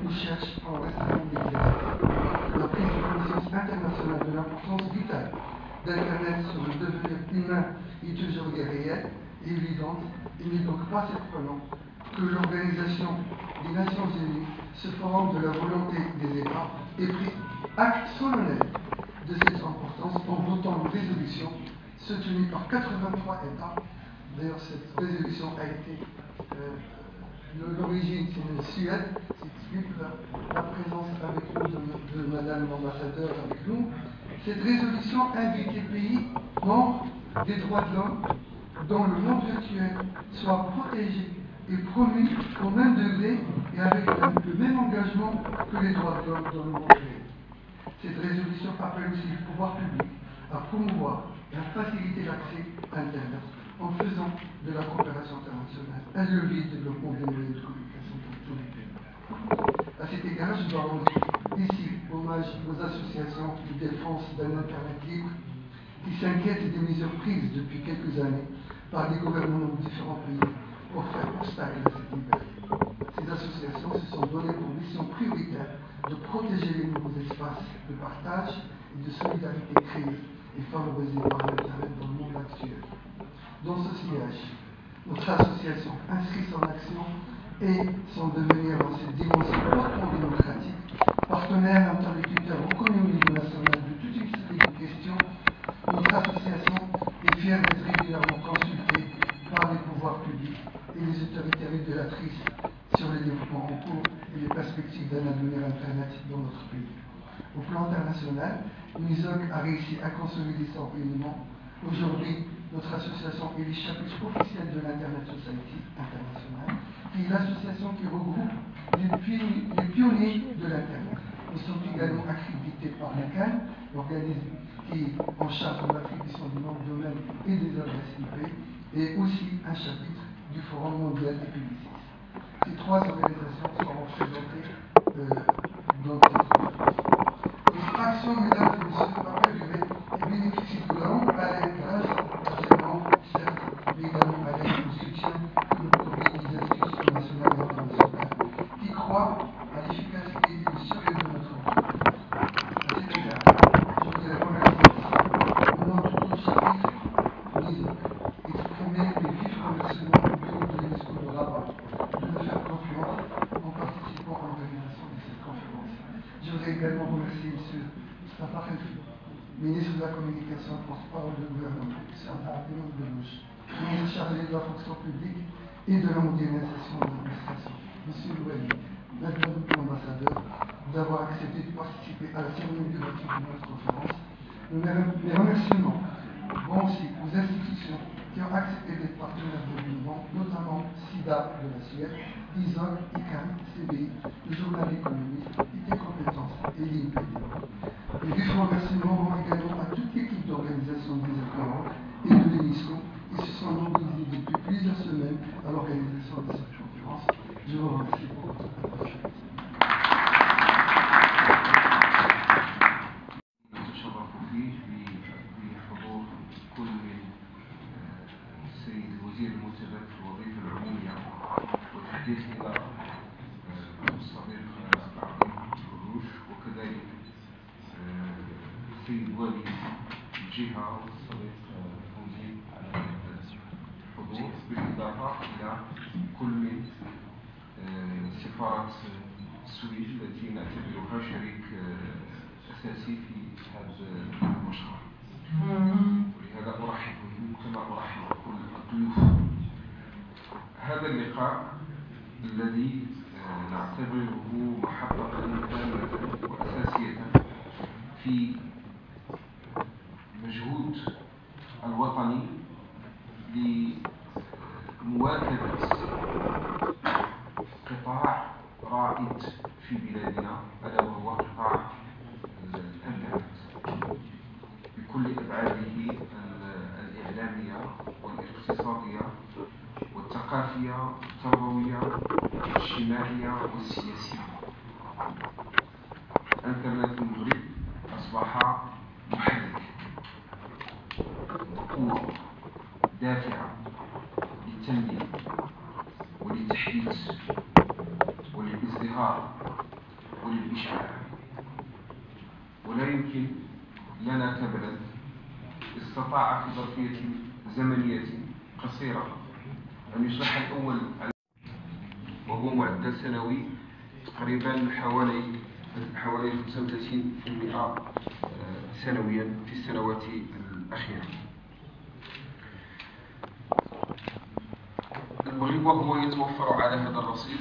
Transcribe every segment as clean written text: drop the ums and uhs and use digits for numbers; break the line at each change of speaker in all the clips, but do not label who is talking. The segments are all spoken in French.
ou cherchent à en restreindre l'exercice. La prise de conscience internationale de l'importance vitale d'Internet sur le devenir humain est toujours réelle et évidente. Il n'est donc pas surprenant que l'Organisation des Nations Unies, ce forum de la volonté des États, ait pris acte solennel de cette importance en votant une résolution soutenue par 83 États. D'ailleurs, cette résolution a été l'origine, c'est la Suède, ce qui explique la présence avec nous de Madame l'ambassadeur avec nous. Cette résolution invite les pays membres des droits de l'homme dont le monde virtuel soit protégé et promu au même degré et avec le même engagement que les droits de l'homme dans le monde réel. Cette résolution appelle aussi le pouvoir public à promouvoir et à faciliter l'accès à Internet en faisant de la coopération internationale un levier de développement des moyens de communication pour tous les pays. À cet égard, je dois rendre ici hommage aux associations de défense d'un Internet libre qui s'inquiètent des mesures prises depuis quelques années par les gouvernements de différents pays pour faire obstacle à cette liberté. Ces associations se sont données pour mission prioritaire de protéger les nouveaux espaces de partage et de solidarité créés et favorisés par l'Internet dans le monde actuel. Dans ce sillage, notre association inscrit son action et son devenir dans cette dimension hautement démocratique, partenaire interlocuteur reconnu au niveau national de toute une série de questions. Notre association est fière d'être régulièrement consultée par les pouvoirs publics et les autorités régulatrices sur les développements en cours et les perspectives d'un avenir Internet dans notre pays. Au plan international, l'UNISOC a réussi à consolider son rayonnement. Aujourd'hui, notre association est le chapitre officiel de l'Internet Society internationale, qui est l'association qui regroupe les pionniers de l'Internet. Nous sommes également accrédités par l'ICANN, l'organisme qui est en charge de l'attribution du nom de domaine et des adresses IP, et aussi un chapitre du Forum mondial des publicistes. Ces trois organisations sont représentées dans cette conférence. Notre action, mesdames et messieurs, ne va pas durer et bénéficie de longue haleine grâce à ces membres, certes, mais également à l'aide au soutien que nous prodiguent les institutions nationales et internationales qui croient à l'efficacité et au sérieux de notre entreprise. À cet égard, je voudrais remercier ici, au nom de tout le chapitre NISOC, exprimer mes vifs remerciements au bureau de l'UNESCO de Rabat de me faire confiance en participant à l'organisation de cette conférence. Je voudrais également remercier M. Mustafa Khelfi, ministre de la Communication, porte-parole du gouvernement, M. Abdelhamid Benoche, ministre chargé de la fonction publique et de la modernisation de l'administration, M. Louali, Madame l'ambassadeur, d'avoir accepté de participer à la cérémonie de l'ouverture de notre conférence. Mes remerciements vont aussi aux institutions qui ont accepté d'être partenaires de l'événement, notamment SIDA de la Suède, ISOC, ICANN, CBI, le journal économiste, IT Compétences et l'INPD. Les vifs remerciements vont également à toute l'équipe d'organisation des écoles et de l'UNESCO qui se sont mobilisés depuis plusieurs semaines à l'organisation de cette conférence. Je vous remercie pour votre attention.
نتشرف فيه بحضور كل السيد الوزير المنتدب في الوظيفة العمومية والتحديث إلى الصديق العظيم خروش وكذلك السيد والي الجهة والصديق فوزي على الحضور بالإضافة إلى كل من سفارة السويد التي نعتبرها شريك أساسي في هذا المشروع. ولهذا أرحب بهم كما أرحب بكل الضيوف. هذا اللقاء الذي نعتبره محطة هامة وأساسية في مجهود الوطني لمواكبة قطاع رائد في بلادنا ألا وهو قطاع الإنترنت بكل أبعاده الإعلامية والاقتصادية والثقافية والتربوية والاجتماعية والسياسية. إنترنت المغرب أصبح محرك قوة دافعة للتنمية وللتحديث وللازدهار وللإشعاع. ولا يمكن لنا كبلد استطاع في ظرفية زمنية قصيرة أن يصبح الأول، وهو معدل سنوي تقريبا حوالي 35% سنويا في السنوات الأخيرة. المغرب وهو يتوفر على هذا الرصيد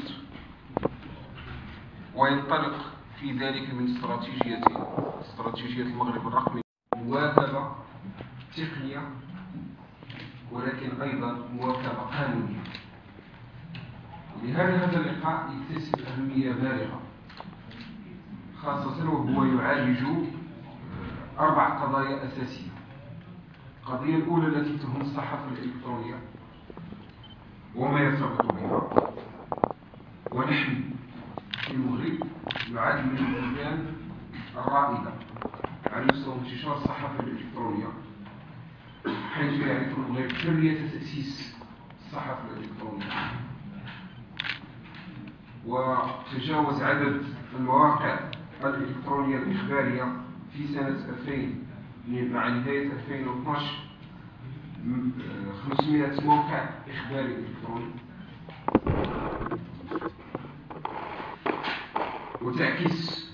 وينطلق في ذلك من استراتيجية المغرب الرقمي، مواكبة تقنية ولكن أيضا مواكبة قانونية. ولهذا هذا اللقاء يكتسب أهمية بالغة، خاصة وهو يعالج 4 قضايا أساسية. القضية الأولى التي تهم الصحافة الإلكترونية وما يرتبط بها، ونحن في المغرب نعد من البلدان الرائدة على مستوى انتشار الصحافة الإلكترونية، حيث يعرف المغرب حرية تأسيس الصحافة الإلكترونية، وتجاوز عدد المواقع الإلكترونية الإخبارية في سنة 2000 مع نهاية 2012 500 موقع إخباري إلكتروني. وتعكس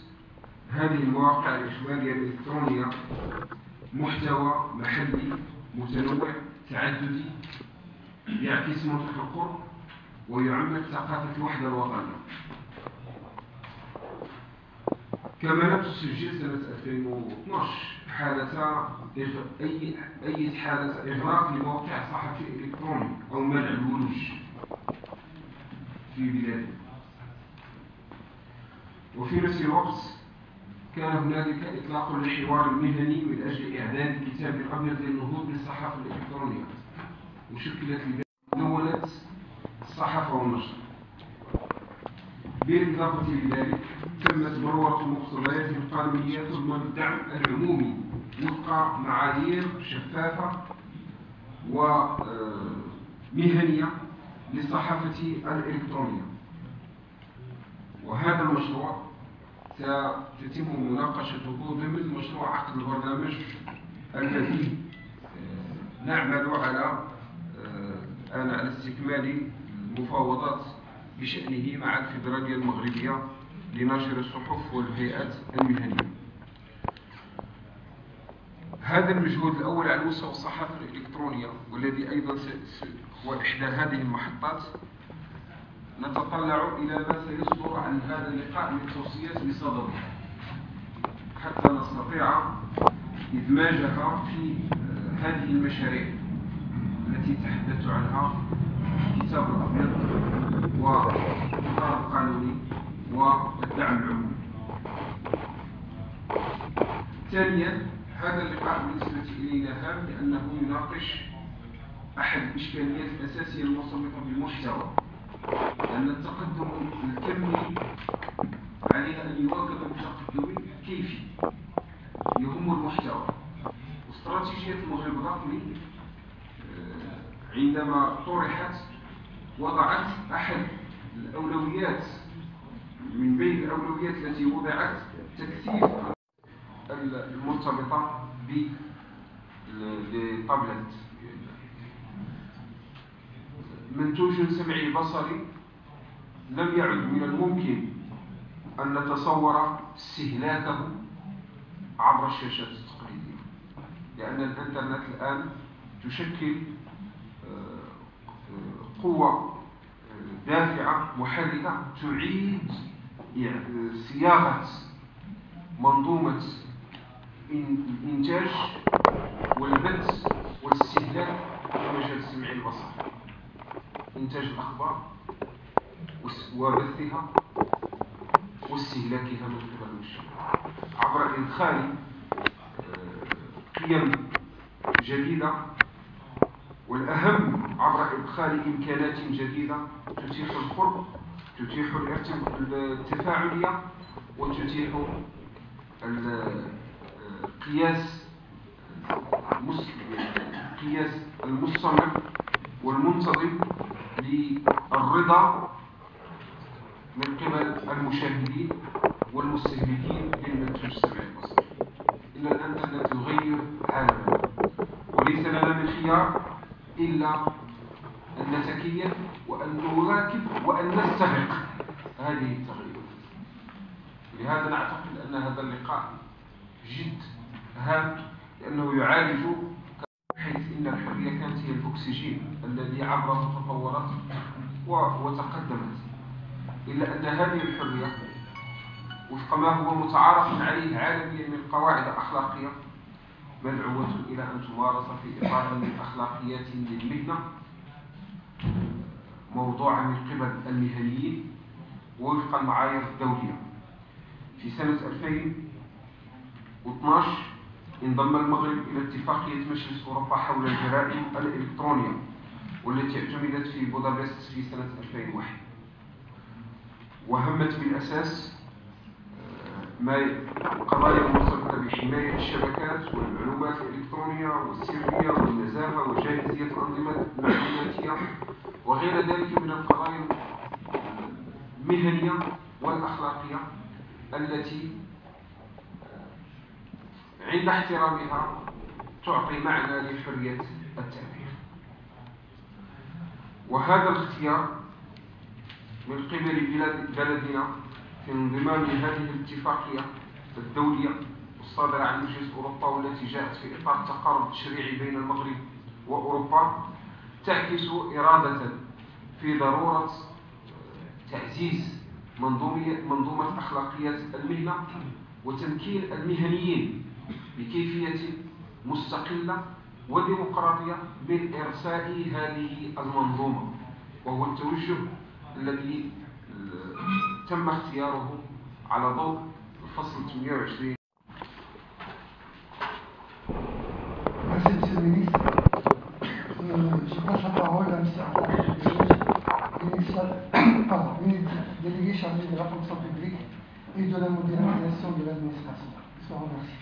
هذه المواقع الإخبارية الإلكترونية محتوى محلي متنوع تعددي يعكس منطق القرب ويعمق ثقافة الوحدة الوطنية. كما لا تسجل سنة 2012 أي حالة إغلاق لموقع صحفي إلكتروني أو منع الولوج في بلادنا. وفي نفس الوقت كان هنالك إطلاق للحوار المهني من أجل إعداد الكتاب الأبيض للنهوض بالصحافة الإلكترونية، وشكلت دولة الصحافة والنشر. بالإضافة لذلك تمت بروة المقتضيات القانونية تضمن الدعم العمومي وفق معايير شفافة ومهنية للصحافة الإلكترونية. وهذا المشروع ستتم مناقشته ضمن مشروع عقد البرنامج الذي نعمل على استكمال المفاوضات بشأنه مع الفيدرالية المغربية لنشر الصحف والهيئات المهنية. هذا المجهود الأول على مستوى الصحافة الإلكترونية، والذي أيضا هو إحدى هذه المحطات، نتطلع إلى ما سيصدر عن هذا اللقاء من توصيات بصدده حتى نستطيع إدماجها في هذه المشاريع التي تحدثت عنها: الكتاب الأبيض والإطار القانوني والدعم العمومي. ثانيا، هذا اللقاء بالنسبة إلينا هام لأنه يناقش أحد الإشكاليات الأساسية المرتبطة بالمحتوى، لأن التقدم الكمي علينا أن يواكب التقدم الكيفي. يهم المحتوى. واستراتيجية المغرب الرقمي عندما طرحت وضعت أحد الأولويات من بين الأولويات التي وضعت تكثيف المرتبطة بالطابلت. منتوج سمعي بصري لم يعد من الممكن أن نتصور استهلاكه عبر الشاشات التقليدية، لأن الإنترنت الآن تشكل قوة دافعة محركة تعيد صياغة منظومة الإنتاج والبث والاستهلاك في مجال السمع البصري، إنتاج الأخبار وبثها واستهلاكها من قبل المجتمع عبر إدخال قيم جديدة، والأهم عبر إدخال إمكانات جديدة تتيح القرب، تتيح التفاعلية، وتتيح قياس المستمع والمنتظم للرضا من قبل المشاهدين إلا أن نتكيف وأن نواكب وأن نستبق هذه التغيرات. لهذا نعتقد أن هذا اللقاء جد هام، لأنه يعالج، حيث إن الحرية كانت هي الأكسجين الذي عبرت وتطورت وتقدمت، إلا أن هذه الحرية وفق ما هو متعارف عليه عالميا من قواعد أخلاقية مدعوة إلى أن تمارس في إطار من أخلاقيات للمهنة موضوعة من قبل المهنيين وفق المعايير الدولية. في سنة 2012 انضم المغرب إلى اتفاقية مجلس أوروبا حول الجرائم الإلكترونية، والتي اعتمدت في بودابست في سنة 2001، وهمت بالأساس قضايا مرتبطة بحماية الشبكات والمعلومات الإلكترونية والسرية والنزاهة وجاهزية الأنظمة المعلوماتية وغير ذلك من القضايا المهنية والأخلاقية التي عند احترامها تعطي معنى لحرية التعبير. وهذا الاختيار من قبل بلدنا في انضمام هذه الاتفاقية الدولية الصادرة عن مجلس أوروبا، والتي جاءت في إطار تقارب تشريعي بين المغرب وأوروبا، تعكس إرادة في ضرورة تعزيز منظومة أخلاقيات المهنة وتمكين المهنيين بكيفية مستقلة وديمقراطية من إرساء هذه المنظومة، وهو التوجه الذي تم اختياره على ضوء الفصل 28.
Merci, Monsieur le Ministre. Je passe la parole à M. ministre délégué chargé de la fonction publique et de la modernisation de l'administration. Je vous remercie.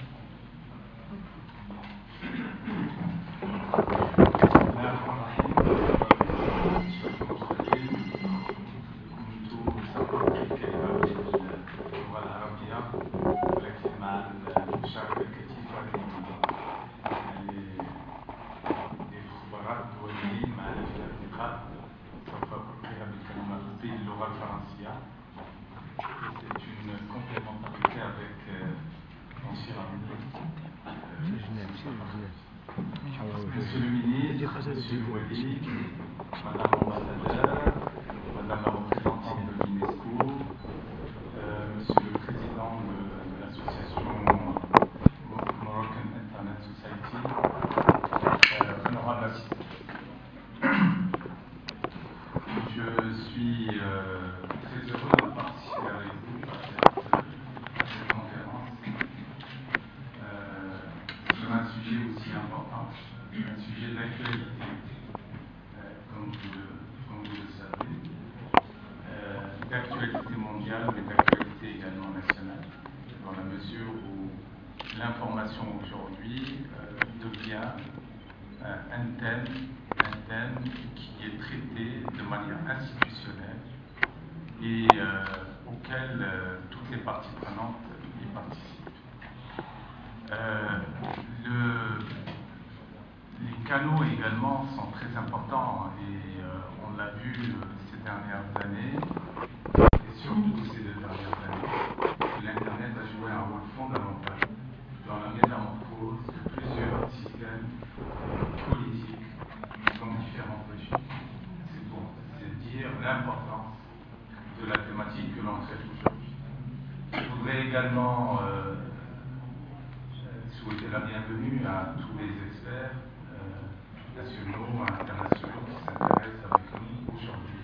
C'est une complémentarité avec mon cher ami. Monsieur le ministre, Monsieur Wali, Madame l'ambassadeur, Madame la représentante de l'UNESCO, Monsieur le président de l'association Moroccan Internet Society, honorable assistant. Je suis très heureux de participer avec vous à cette conférence sur un sujet aussi important, un sujet d'actualité, comme vous le savez, d'actualité mondiale, mais d'actualité également nationale, dans la mesure où l'information aujourd'hui devient un thème qui est traité de manière institutionnelle et auquel toutes les parties prenantes y participent. Les canaux également sont très importants et on l'a vu ces dernières années, et surtout ces deux dernières années, que l'Internet a joué un rôle fondamental dans la métamorphose de plusieurs systèmes politiques dans différents régimes. C'est dire l'importance de la thématique que l'on traite aujourd'hui. Je voudrais également souhaiter la bienvenue à tous les experts nationaux et internationaux qui s'intéressent avec nous aujourd'hui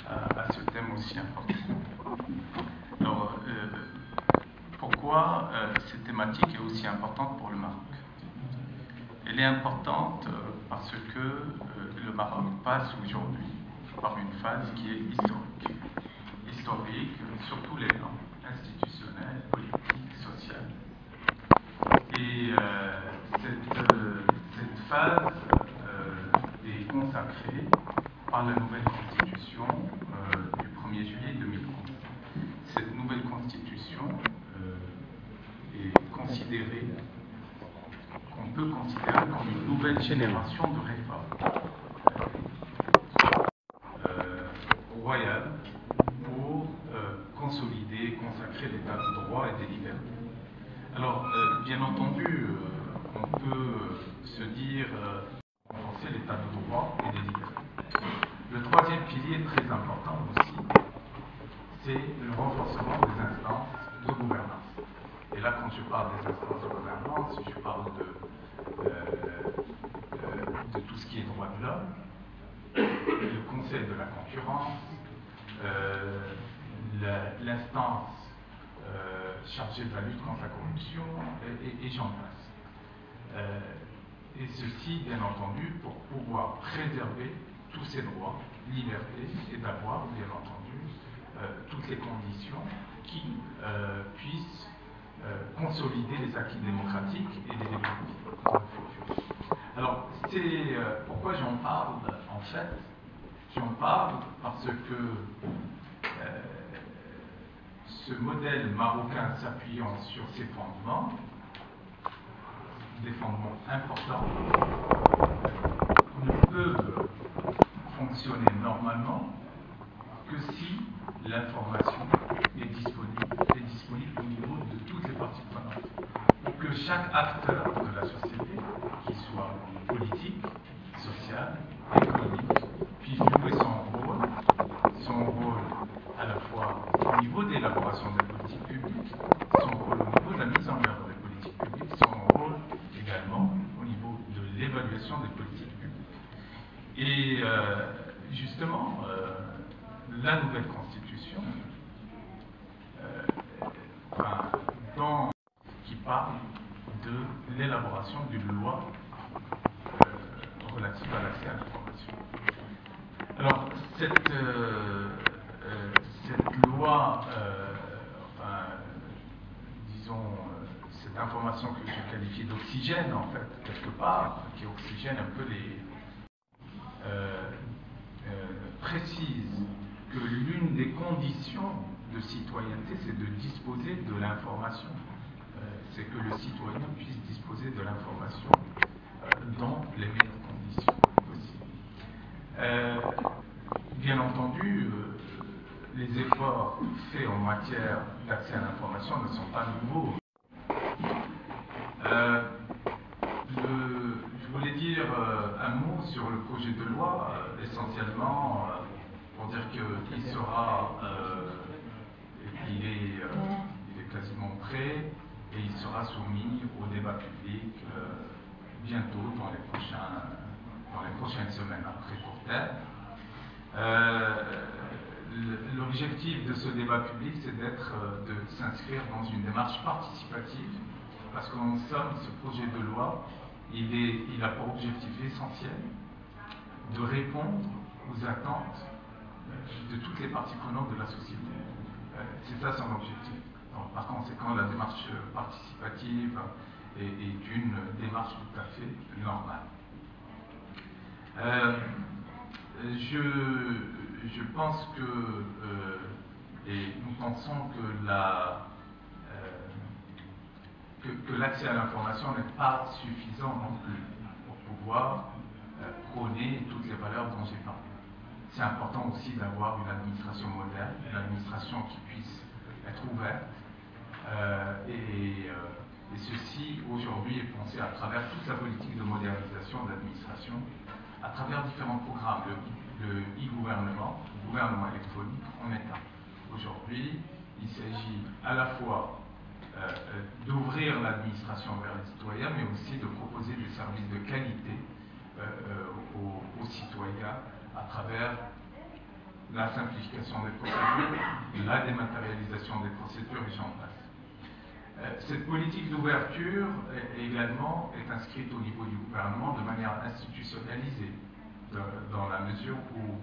à ce thème aussi important. Alors, pourquoi cette thématique est aussi importante pour le Maroc? Elle est importante parce que le Maroc passe aujourd'hui par une phase qui est historique. Historique sur tous les plans, institutionnel, politique, social. Et cette phase est consacrée par la nouvelle constitution du 1er juillet 2011. Cette nouvelle constitution est considérée, qu'on peut considérer comme une nouvelle génération de réformes. consacrer l'état de droit et des libertés. Alors, bien entendu, on peut se dire renforcer l'état de droit et des libertés. Le troisième pilier très important aussi, c'est le renforcement des instances de gouvernance. Et là, quand je parle des instances de gouvernance, je parle de tout ce qui est droit de l'homme, le Conseil de la concurrence, l'instance chargée de la lutte contre la corruption, et j'en passe. Et ceci, bien entendu, pour pouvoir préserver tous ces droits, libertés, et d'avoir, bien entendu, toutes les conditions qui puissent consolider les acquis démocratiques et les démocraties. Alors, c'est pourquoi j'en parle, en fait. J'en parle parce que ce modèle marocain s'appuyant sur ces fondements, des fondements importants, ne peuvent fonctionner normalement que si l'information est disponible au niveau de toutes les parties prenantes, pour que chaque acteur de la société, qu'il soit politique, social, économique, puisse jouer son rôle à la fois au niveau de l'élaboration des politiques publiques, son rôle au niveau de la mise en œuvre des politiques publiques, son rôle également au niveau de l'évaluation des politiques publiques. Et justement, la nouvelle constitution, qui parle de l'élaboration d'une loi relative à l'accès à l'information. Alors, cette loi, disons, cette information que je qualifie d'oxygène, en fait, quelque part, qui oxygène un peu précise que l'une des conditions de citoyenneté, c'est de disposer de l'information. C'est que le citoyen puisse disposer de l'information dans les meilleures conditions possibles. Bien entendu, les efforts faits en matière d'accès à l'information ne sont pas nouveaux. Je voulais dire un mot sur le projet de loi, essentiellement pour dire qu'il sera, il est quasiment prêt et il sera soumis au débat public bientôt dans les prochaines semaines après court terme. L'objectif de ce débat public, c'est de s'inscrire dans une démarche participative, parce qu'en somme, ce projet de loi, il a pour objectif essentiel de répondre aux attentes de toutes les parties prenantes de la société. C'est ça son objectif. Donc, par conséquent, la démarche participative est une démarche tout à fait normale. Je pense que, et nous pensons que l'accès à l'information n'est pas suffisant non plus pour pouvoir prôner toutes les valeurs dont j'ai parlé. C'est important aussi d'avoir une administration moderne, une administration qui puisse être ouverte, et ceci aujourd'hui est pensé à travers toute la politique de modernisation de l'administration, à travers différents programmes, le e-gouvernement, le gouvernement électronique en État. Aujourd'hui, il s'agit à la fois d'ouvrir l'administration vers les citoyens, mais aussi de proposer des services de qualité aux citoyens à travers la simplification des procédures, la dématérialisation des procédures et j'en passe. Cette politique d'ouverture également est inscrite au niveau du gouvernement de manière institutionnalisée, dans la mesure où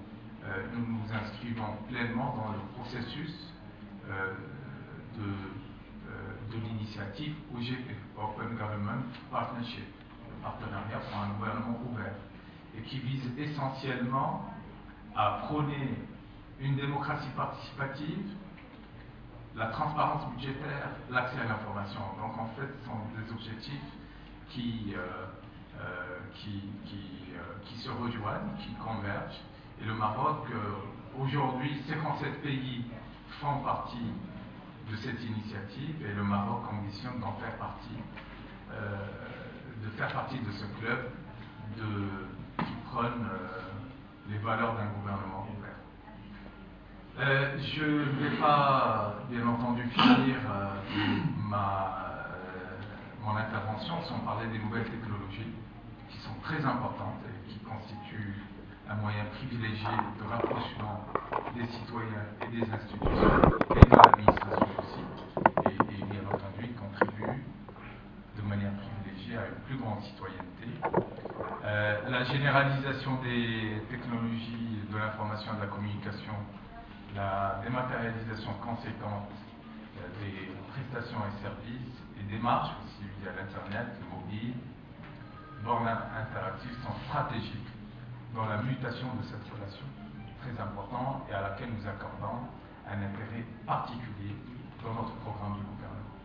nous nous inscrivons pleinement dans le processus de l'initiative OGP, Open Government Partnership, le partenariat pour un gouvernement ouvert, et qui vise essentiellement à prôner une démocratie participative, la transparence budgétaire, l'accès à l'information. Donc en fait, ce sont des objectifs qui se rejoignent, qui convergent. Et le Maroc, aujourd'hui, 57 pays font partie de cette initiative et le Maroc ambitionne d'en faire partie, de ce club qui prône les valeurs d'un gouvernement ouvert. Je ne vais pas, bien entendu, finir mon intervention sans parler des nouvelles technologies qui sont très importantes et qui constituent un moyen privilégié de rapprochement des citoyens et des institutions et de l'administration aussi, et bien entendu contribuent de manière privilégiée à une plus grande citoyenneté. La généralisation des technologies de l'information et de la communication, la dématérialisation conséquente des prestations et services et démarches aussi via l'Internet, le mobile, bornes interactives sont stratégiques dans la mutation de cette relation, très important et à laquelle nous accordons un intérêt particulier dans notre programme du gouvernement.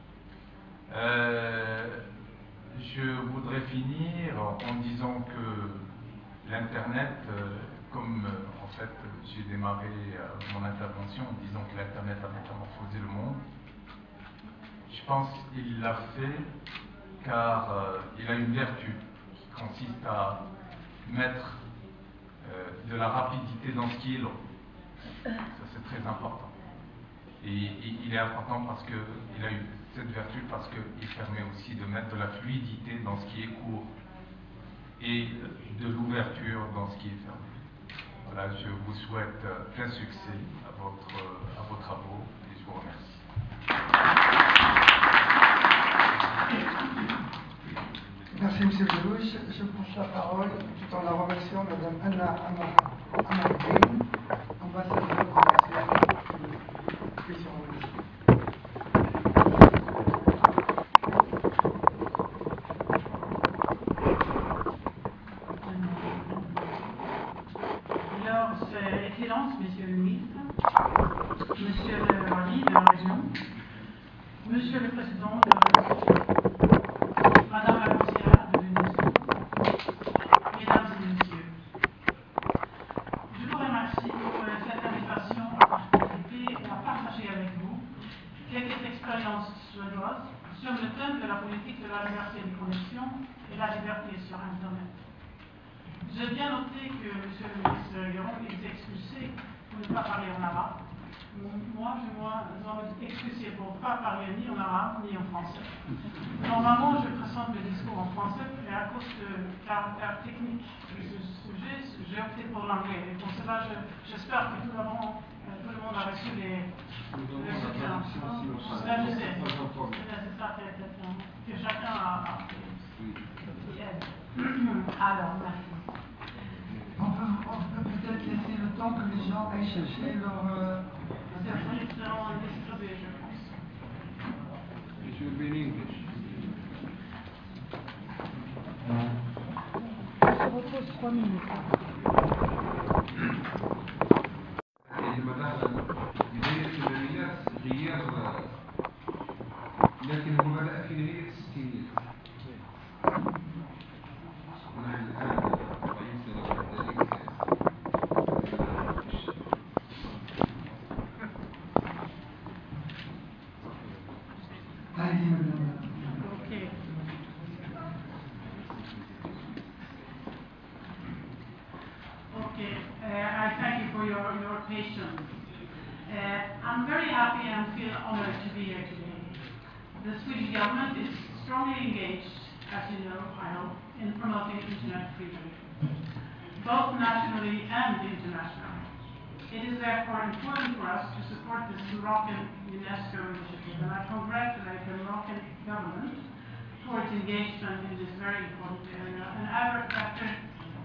Je voudrais finir en disant que l'Internet, comme en fait j'ai démarré mon intervention en disant que l'Internet a métamorphosé le monde, je pense qu'il l'a fait car il a une vertu qui consiste à mettre de la rapidité dans ce qui est long. Ça c'est très important. Et il est important parce qu'il a eu cette vertu parce qu'il permet aussi de mettre de la fluidité dans ce qui est court et de l'ouverture dans ce qui est fermé. Voilà, je vous souhaite plein succès à vos travaux et je vous remercie.
Merci M. Belouche. Je passe la parole, tout en la remerciant, Mme Anna Amargin, ambassadeur commercial de Christian Romanski.
Excellences, Monsieur le ministre, Monsieur le Wali de la région, Monsieur le Président de la République, Madame la Conseillère de l'UNESCO, Mesdames et Messieurs, je vous remercie pour cette invitation à participer et à partager avec vous quelques expériences suédoises sur le thème de la politique de la liberté de connexion et la liberté sur Internet. J'ai bien noté que M. le ministre Guéron est expulsé pour ne pas parler en arabe. Moi, je dois m'excuser pour ne pas parler ni en arabe ni en français. Normalement, je présente le discours en français, mais à cause du caractère technique de ce sujet, j'ai opté pour l'anglais. Et pour cela, j'espère que tout le monde a reçu les soutiens. Là, je sais. C'est ça que chacun a fait. Alors, merci.
On peut peut-être laisser le temps que les gens aillent chercher leur
interprète seront distribués, je pense.
It should be in English.
On se repose 3 minutes.
لكن هو بدأ في نهاية الستينيات. ونحن الآن رئيس
I thank you for your patience. I'm very happy and feel honored to be here today. The Swedish government is strongly engaged, as you know, I hope, in promoting internet freedom, both nationally and internationally. It is therefore important for us to support this Moroccan UNESCO initiative, and I congratulate the Moroccan government for its engagement in this very important area. And after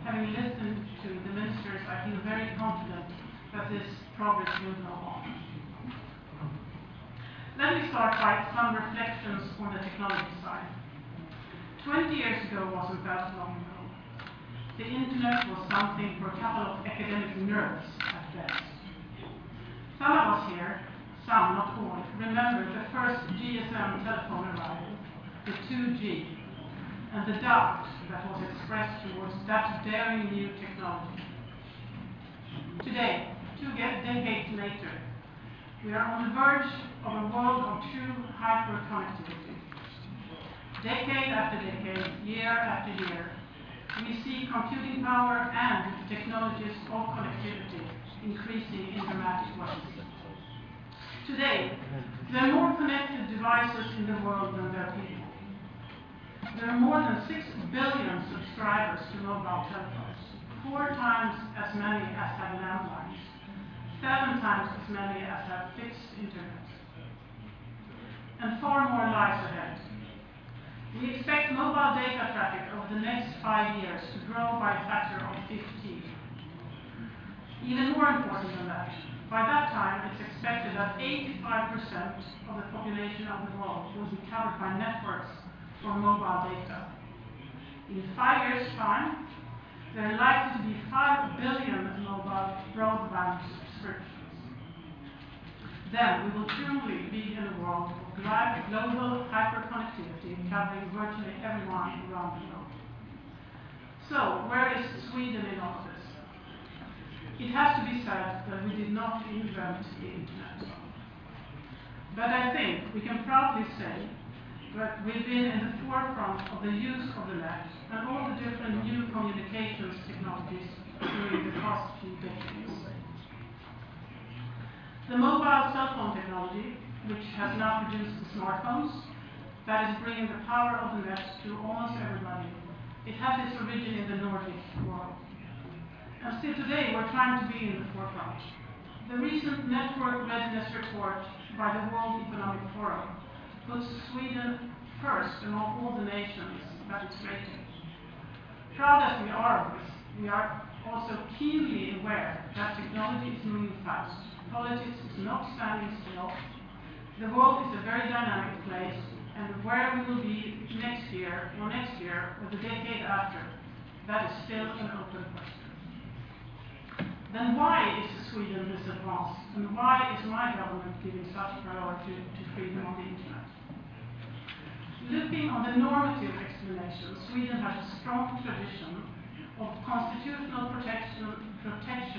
having listened to the ministers, I feel very confident that this progress will go on. Let me start by some reflections on the technology side. 20 years ago wasn't that long ago. The internet was something for a couple of academic nerds at best. Some of us here, some, not all, remember the first GSM telephone arrival, the 2G, and the doubt that was expressed towards that daring new technology. Today, 2 decades later, we are on the verge of a world hyperconnectivity. Decade after decade, year after year, we see computing power and technologies of connectivity increasing in dramatic ways. Today, there are more connected devices in the world than there are people. There are more than 6 billion subscribers to mobile telephones, 4 times as many as have landlines, 7 times as many as have fixed internet. And far more lies ahead. We expect mobile data traffic over the next 5 years to grow by a factor of 15. Even more important than that, by that time it's expected that 85% of the population of the world will be covered by networks for mobile data. In 5 years' time, there are likely to be 5 billion mobile broadband subscriptions. Then we will truly be in a world of global hyperconnectivity covering virtually everyone around the globe. So, where is Sweden in all of this? It has to be said that we did not invent the internet. But I think we can proudly say that we've been in the forefront of the use of the net and all the different new communications technologies during the past few decades. The mobile cell phone technology, which has now produced the smartphones, that is bringing the power of the net to almost everybody. It has its origin in the Nordic world. And still today, we're trying to be in the forefront. The recent network readiness report by the World Economic Forum puts Sweden first among all the nations that it's rating. Proud as we are of this, we are also keenly aware that technology is moving fast. Politics is not standing still. The world is a very dynamic place, and where we will be next year, or the decade after, that is still an open question. Then why is Sweden this advanced, and why is my government giving such priority to freedom on the internet? Looking on the normative explanation, Sweden has a strong tradition of constitutional protection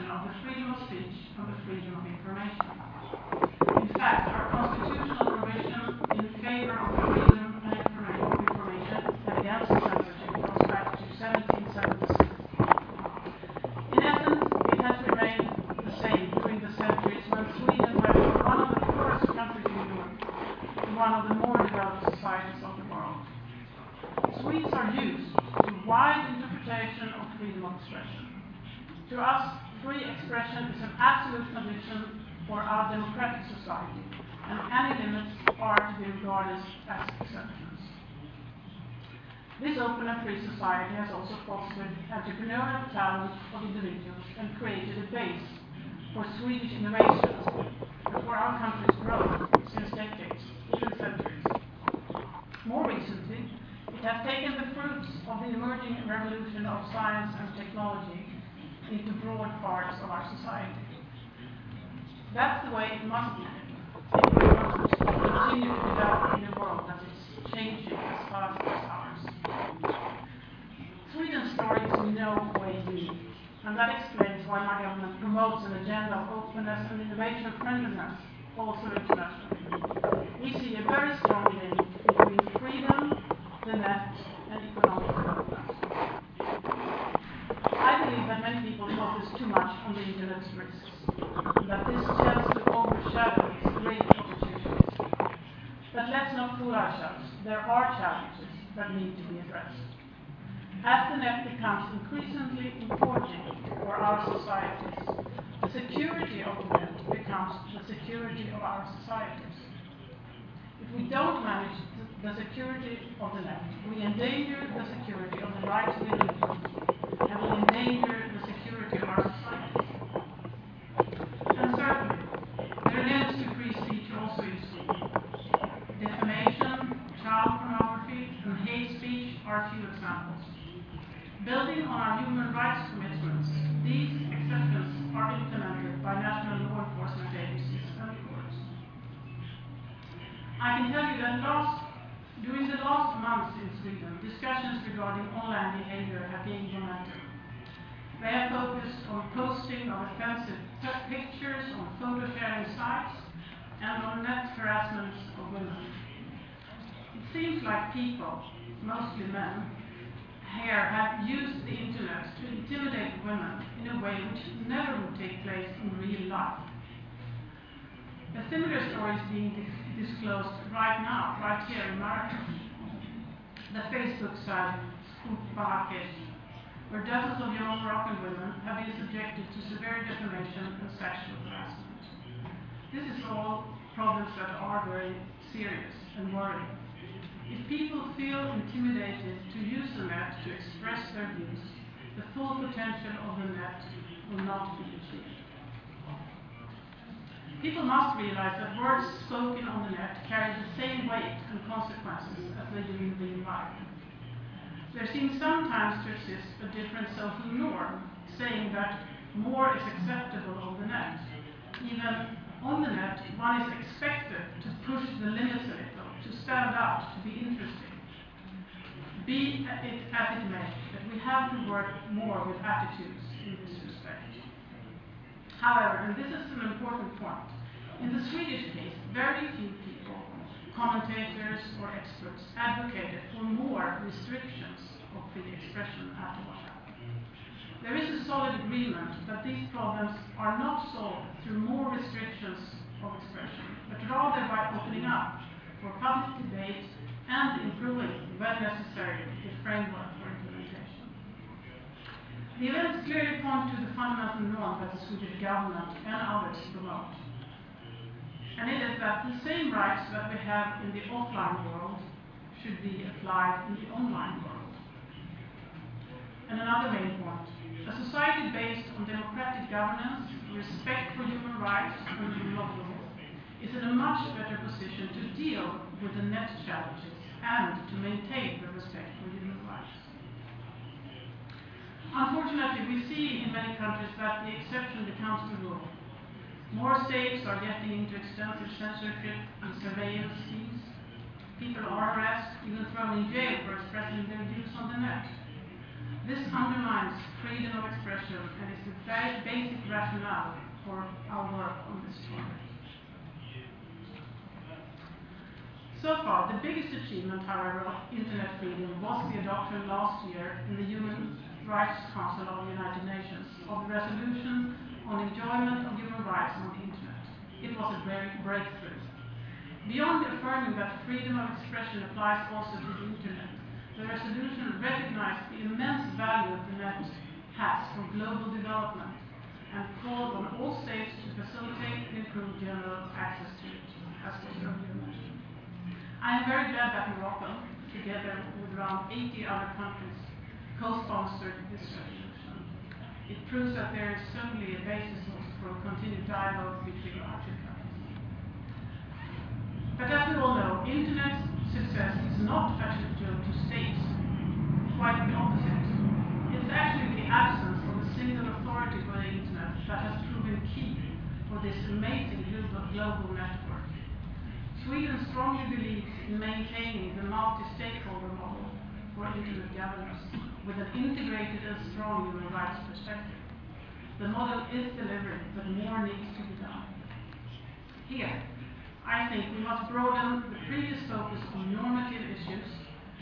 of the freedom of speech and the freedom of information. In fact, our constitutional provision in favor of freedom and information against censorship goes back to 1776. In essence, it has remained the same during the centuries when Sweden went from one of the poorest countries in Europe to one of the more developed societies of the world. Swedes are used to wide interpretation of freedom of expression. To us, free expression is an absolute condition for our democratic society, and any limits are to be regarded as exceptions. This open and free society has also fostered entrepreneurial talent of individuals and created a base for Swedish innovations and for our country's growth since decades, even centuries. More recently, it has taken the fruits of the emerging revolution of science and technology into broad parts of our society. That's the way it must be if we want to continue to develop in a world that is changing as fast as ours. Sweden's story is in no way unique, and that explains why my government promotes an agenda of openness and innovation friendliness, also internationally. We see a very strong link between freedom, the net, and economic development. I believe that many people focus too much on the internet's risks, and that this tends to overshadow its great opportunities. But let's not fool ourselves. There are challenges that need to be addressed. As the net becomes increasingly important for our societies, the security of the net becomes the security of our societies. If we don't manage the security of the net, we endanger the security of the rights of individuals, and we endanger the security of our societies. And certainly, there are limits to free speech also in Sweden. Defamation, child pornography, and hate speech are a few examples. Building on our human rights commitments, these exceptions are implemented by national law enforcement agencies and courts. I can tell you that during the last months in Sweden, discussions regarding online behavior have gained momentum. They have focused on posting of offensive pictures on photo sharing sites and on net harassment of women. seems like people, mostly men, here have used the internet to intimidate women in a way which never would take place in real life. A similar story is being disclosed right now, right here in Marrakesh. The Facebook site Scoop Marrakesh, where dozens of young Moroccan women have been subjected to severe defamation and sexual harassment. This is all problems that are very serious and worrying. If people feel intimidated to use the net to express their views, the full potential of the net will not be achieved. People must realize that words spoken on the net carry the same weight and consequences as they do in real life. There seems sometimes to exist a different social norm, saying that more is acceptable on the net. Even on the net, one is expected to push the limits a little, to stand out, to be interesting. Be it as it may, that we have to work more with attitudes in this respect. However, and this is an important point, in the Swedish case, very few people, commentators or experts, advocated for more restrictions of free expression after what happened. There is a solid agreement that these problems are not solved through more restrictions of expression, but rather by opening up for public debate and improving, when necessary, the framework for implementation. The events clearly point to the fundamental norm that the Swedish government and others promote. And it is that the same rights that we have in the offline world should be applied in the online world. And another main point, a society based on democratic governance, respect for human rights and the rule of law is in a much better position to deal with the net challenges and to maintain the respect for human rights. Unfortunately, we see in many countries that the exception becomes the rule. More states are getting into extensive censorship and surveillance schemes. People are harassed, even thrown in jail for expressing their views on the net. This undermines freedom of expression and is the very basic rationale for our work on this topic. So far, the biggest achievement, however, of internet freedom was the adoption last year in the Human Rights Council of the United Nations of the resolution on enjoyment of human rights on the internet. It was a great breakthrough. Beyond affirming that freedom of expression applies also to the internet, the resolution recognized the immense value the net has for global development and called on all states to facilitate and improve general access to it, as was earlier mentioned. I am very glad that Morocco, together with around 80 other countries, co-sponsored this resolution. It proves that there is certainly a basis for a continued dialogue between our two countries. But as we all know, internet success is not attributable to states, quite the opposite. It's actually the absence of a single authority for the internet that has proven key for this amazing global network. Sweden strongly believes in maintaining the multi-stakeholder model for internet governance with an integrated and strong human rights perspective. The model is delivering, but more needs to be done. Here, I think we must broaden the previous focus on normative issues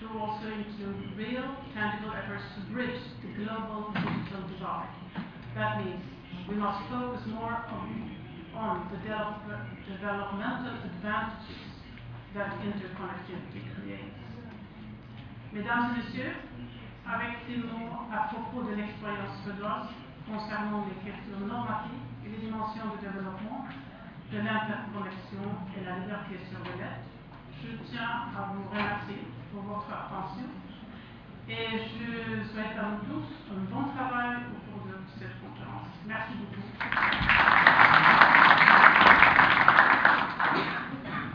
to also include real, tangible efforts to bridge the global digital divide. That means we must focus more on the developmental advantages that interconnectivity creates. Mesdames et messieurs, avec ces mots à propos de l'expérience suédoise concernant les questions normatives et les dimensions de développement, de l'interconnexion et la liberté sur le net, je tiens à vous remercier pour votre attention et je souhaite à vous tous un bon travail au cours de cette conférence. Merci beaucoup.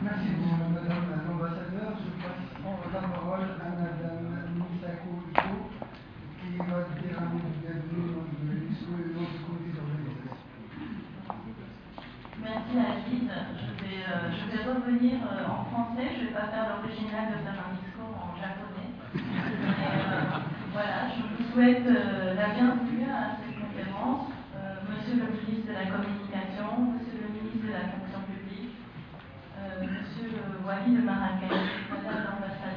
Merci beaucoup, Madame l'ambassadeur. Je passe la parole à Madame Misako Ito, qui va dire un mot de bienvenue de l'UNESCO et de notre comité d'organisation.
Merci Agide. Je vais revenir en français. Je ne vais pas faire l'original de faire un discours en japonais. Voilà, je vous souhaite la bienvenue à cette conférence. Monsieur le ministre de la Communication, Monsieur le ministre de la Fonction publique, Monsieur Wali de Marrakech, Madame l'ambassadeur.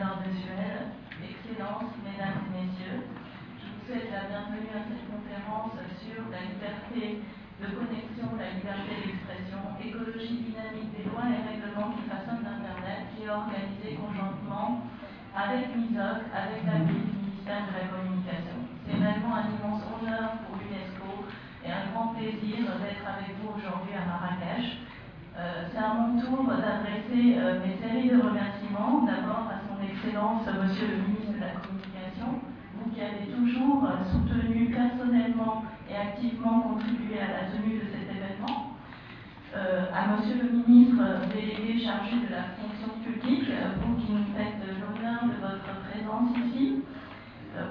Excellences, Mesdames et Messieurs, je vous souhaite la bienvenue à cette conférence sur la liberté de connexion, la liberté d'expression, écologie dynamique des lois et règlements qui façonnent l'Internet, qui est organisée conjointement avec MISOC, avec l'appui du ministère de la Communication. C'est réellement un immense honneur pour l'UNESCO et un grand plaisir d'être avec vous aujourd'hui à Marrakech. C'est à mon tour d'adresser mes séries de remerciements, d'abord à son Excellence, Monsieur le ministre de la Communication, vous qui avez toujours soutenu personnellement et activement contribué à la tenue de cet événement, à Monsieur le ministre délégué chargé de la fonction publique, vous qui nous faites l'honneur de votre présence ici,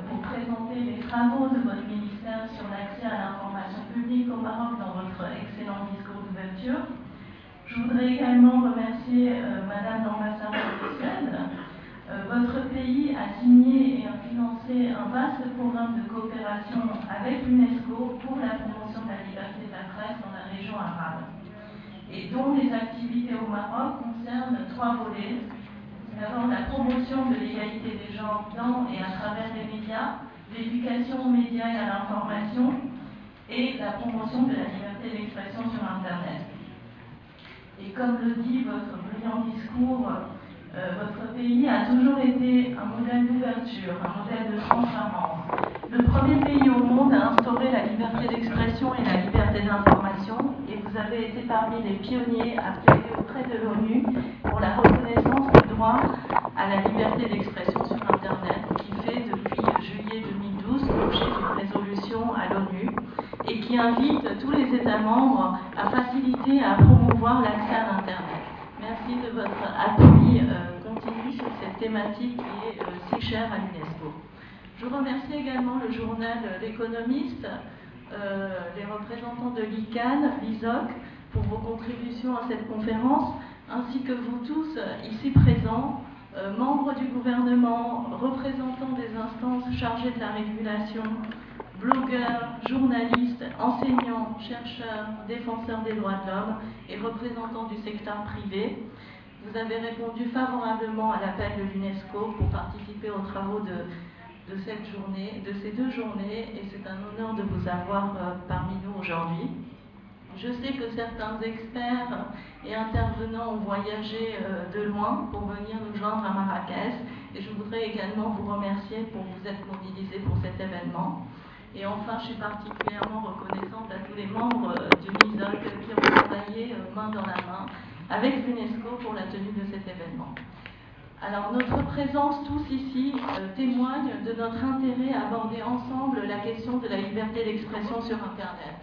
pour présenter les travaux de votre ministère sur l'accès à l'information publique au Maroc dans votre excellent discours d'ouverture. Je voudrais également remercier Madame l'ambassadeur de Suède. Votre pays a signé et a financé un vaste programme de coopération avec l'UNESCO pour la promotion de la liberté de la presse dans la région arabe, et dont les activités au Maroc concernent 3 volets. D'abord, la promotion de l'égalité des genres dans et à travers les médias, l'éducation aux médias et à l'information, et la promotion de la liberté d'expression sur Internet. Et comme le dit votre brillant discours, votre pays a toujours été un modèle d'ouverture, un modèle de transparence. Le premier pays au monde à instaurer la liberté d'expression et la liberté d'information, et vous avez été parmi les pionniers à plaider auprès de l'ONU pour la reconnaissance du droit à la liberté d'expression sur Internet, qui fait depuis juillet 2012 l'objet d'une résolution à l'ONU et qui invite tous les États membres à faciliter et à promouvoir l'accès à l'Internet. Merci de votre appui continu sur cette thématique qui est si chère à l'UNESCO. Je remercie également le journal L'Économiste, les représentants de l'ICANN, l'ISOC, pour vos contributions à cette conférence, ainsi que vous tous ici présents, membres du gouvernement, représentants des instances chargées de la régulation, blogueurs, journalistes, enseignants, chercheurs, défenseurs des droits de l'homme et représentants du secteur privé. Vous avez répondu favorablement à l'appel de l'UNESCO pour participer aux travaux de cette journée, de ces 2 journées, et c'est un honneur de vous avoir parmi nous aujourd'hui. Je sais que certains experts et intervenants ont voyagé de loin pour venir nous joindre à Marrakech, et je voudrais également vous remercier pour vous être mobilisés pour cet événement. Et enfin, je suis particulièrement reconnaissante à tous les membres du MISOC qui ont travaillé main dans la main avec l'UNESCO pour la tenue de cet événement. Alors, notre présence tous ici témoigne de notre intérêt à aborder ensemble la question de la liberté d'expression sur Internet.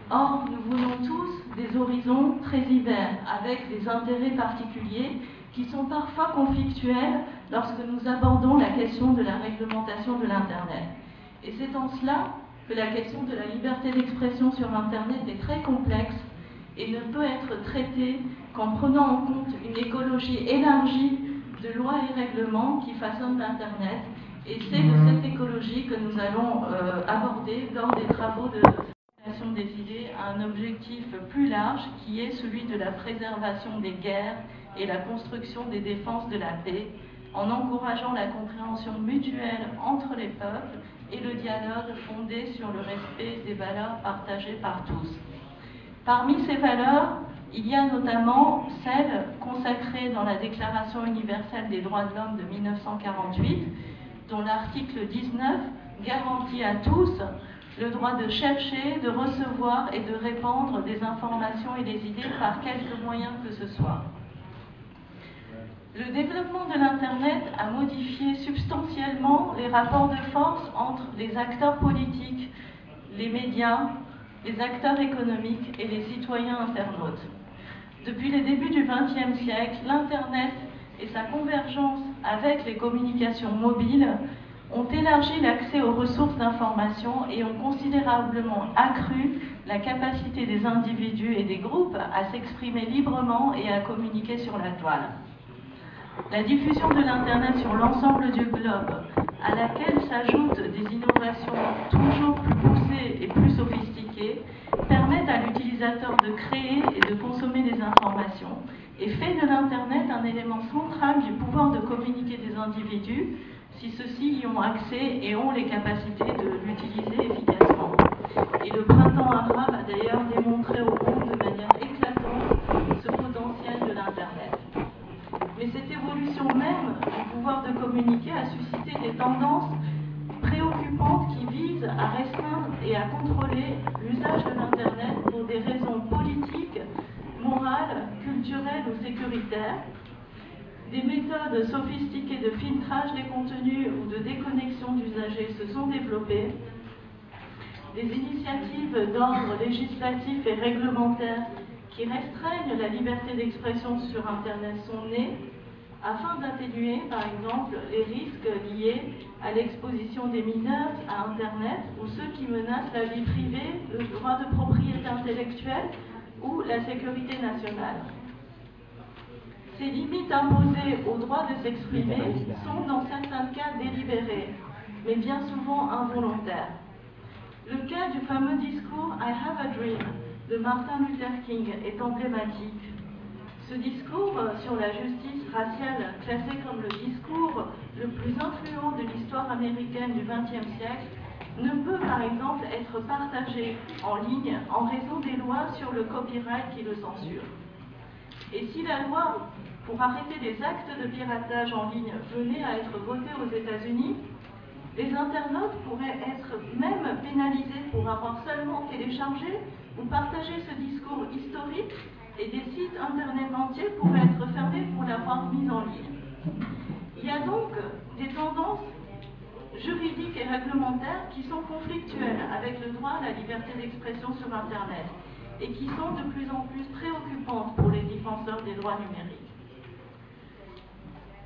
Or, nous voulons tous des horizons très divers, avec des intérêts particuliers qui sont parfois conflictuels lorsque nous abordons la question de la réglementation de l'Internet. Et c'est en cela que la question de la liberté d'expression sur Internet est très complexe et ne peut être traitée qu'en prenant en compte une écologie élargie de lois et règlements qui façonnent l'Internet. Et c'est de cette écologie que nous allons aborder lors des travaux de circulation des idées à un objectif plus large qui est celui de la préservation des guerres et la construction des défenses de la paix, en encourageant la compréhension mutuelle entre les peuples et le dialogue fondé sur le respect des valeurs partagées par tous. Parmi ces valeurs, il y a notamment celles consacrées dans la Déclaration universelle des droits de l'homme de 1948, dont l'article 19 garantit à tous le droit de chercher, de recevoir et de répandre des informations et des idées par quelque moyen que ce soit. Le développement de l'Internet a modifié substantiellement les rapports de force entre les acteurs politiques, les médias, les acteurs économiques et les citoyens internautes. Depuis les débuts du XXe siècle, l'Internet et sa convergence avec les communications mobiles ont élargi l'accès aux ressources d'information et ont considérablement accru la capacité des individus et des groupes à s'exprimer librement et à communiquer sur la toile. La diffusion de l'Internet sur l'ensemble du globe, à laquelle s'ajoutent des innovations toujours plus poussées et plus sophistiquées, permettent à l'utilisateur de créer et de consommer des informations et fait de l'Internet un élément central du pouvoir de communiquer des individus si ceux-ci y ont accès et ont les capacités de l'utiliser efficacement. Et le printemps arabe a d'ailleurs démontré au monde de manière éclatante ce potentiel de l'Internet. Mais cette évolution même du pouvoir de communiquer a suscité des tendances préoccupantes qui visent à restreindre et à contrôler l'usage de l'Internet pour des raisons politiques, morales, culturelles ou sécuritaires. Des méthodes sophistiquées de filtrage des contenus ou de déconnexion d'usagers se sont développées. Des initiatives d'ordre législatif et réglementaire qui restreignent la liberté d'expression sur Internet sont nées afin d'atténuer, par exemple, les risques liés à l'exposition des mineurs à Internet ou ceux qui menacent la vie privée, le droit de propriété intellectuelle ou la sécurité nationale. Ces limites imposées au droit de s'exprimer sont dans certains cas délibérées, mais bien souvent involontaires. Le cas du fameux discours I Have a Dream de Martin Luther King est emblématique. Ce discours sur la justice raciale, classé comme le discours le plus influent de l'histoire américaine du XXe siècle, ne peut par exemple être partagé en ligne en raison des lois sur le copyright qui le censurent. Et si la loi pour arrêter les actes de piratage en ligne venait à être votée aux États-Unis, les internautes pourraient être même pénalisés pour avoir seulement téléchargé ou partagé ce discours historique et des sites internet entiers pourraient être fermés pour l'avoir mis en ligne. Il y a donc des tendances juridiques et réglementaires qui sont conflictuelles avec le droit à la liberté d'expression sur Internet et qui sont de plus en plus préoccupantes pour les défenseurs des droits numériques.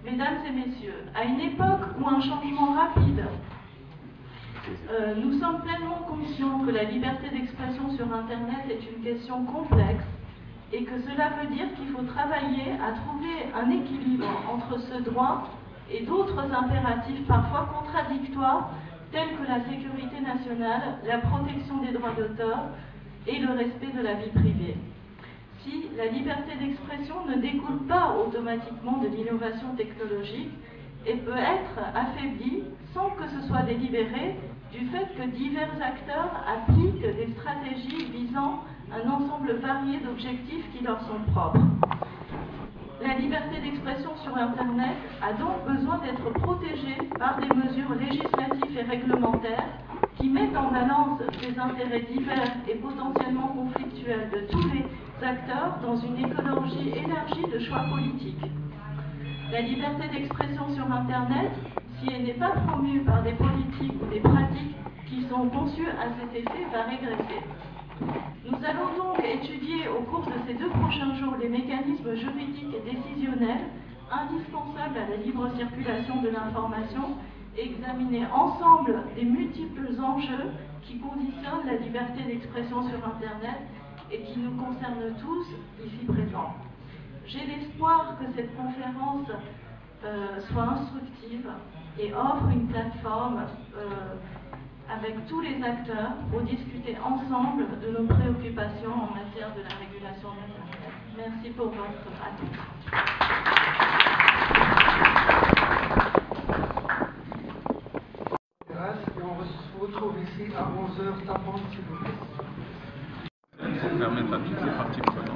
Mesdames et messieurs, à une époque où un changement rapide, nous sommes pleinement conscients que la liberté d'expression sur Internet est une question complexe et que cela veut dire qu'il faut travailler à trouver un équilibre entre ce droit et d'autres impératifs parfois contradictoires tels que la sécurité nationale, la protection des droits d'auteur et le respect de la vie privée. Si la liberté d'expression ne découle pas automatiquement de l'innovation technologique et peut être affaiblie sans que ce soit délibéré du fait que divers acteurs appliquent des stratégies visant un ensemble varié d'objectifs qui leur sont propres. La liberté d'expression sur Internet a donc besoin d'être protégée par des mesures législatives et réglementaires qui mettent en balance les intérêts divers et potentiellement conflictuels de tous les acteurs dans une écologie élargie de choix politiques. La liberté d'expression sur Internet, si elle n'est pas promue par des politiques ou des pratiques qui sont conçues à cet effet, va régresser. Nous allons donc étudier au cours de ces 2 prochains jours les mécanismes juridiques et décisionnels indispensables à la libre circulation de l'information et examiner ensemble les multiples enjeux qui conditionnent la liberté d'expression sur Internet et qui nous concernent tous ici présents. J'ai l'espoir que cette conférence soit instructive et offre une plateforme avec tous les acteurs pour discuter ensemble de nos préoccupations en matière de la régulation de l'Internet. Merci pour votre attention.
Et on se retrouve ici à 11h, tapant s'il vous plaît.
Il faut permettre à toutes les parties prenantes